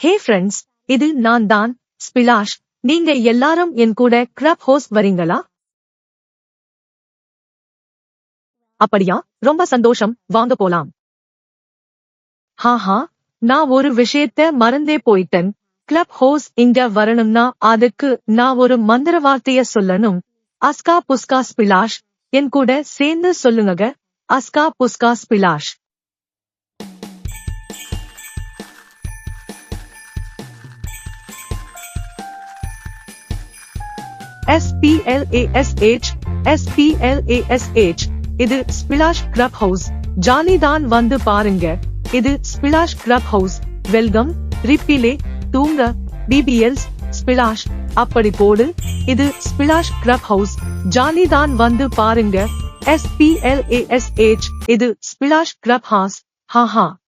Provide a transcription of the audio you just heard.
Hey friends, இது நான் தான், ஸ்பிலாஷ். நீங்க எல்லாரும் என் கூட கிளப் ஹவுஸ் வரீங்களா? அப்படியா, ரொம்ப சந்தோஷம், வாங்க போலாம். ஹாஹா, நான் ஒரு விஷயத்த மறந்தே போயிட்டேன். கிளப் ஹவுஸ் இங்க வரணும்னா அதுக்கு நான் ஒரு மந்திர வார்த்தைய சொல்லணும். அஸ்கா புஸ்கா ஸ்பிலாஷ். என் கூட சேர்ந்து சொல்லுங்க. அஸ்கா புஸ்கா ஸ்பிலாஷ். SPLASH SPLASH. இது ஸ்பிலாஷ் கிளப் ஹவுஸ். ஜாலி தான், வந்து பாருங்க. இது ஸ்பிலாஷ் கிளப் ஹவுஸ். வெல்கம், ரிப்பிலே, தூங்க, BBLs, ஸ்பிலாஷ், அப்படி போடு. இது ஸ்பிலாஷ் கிளப் ஹவுஸ். ஜாலி தான், வந்து பாருங்க. SPLASH. இது ஸ்பிலாஷ் கிளப் ஹவுஸ். ஹாஹா.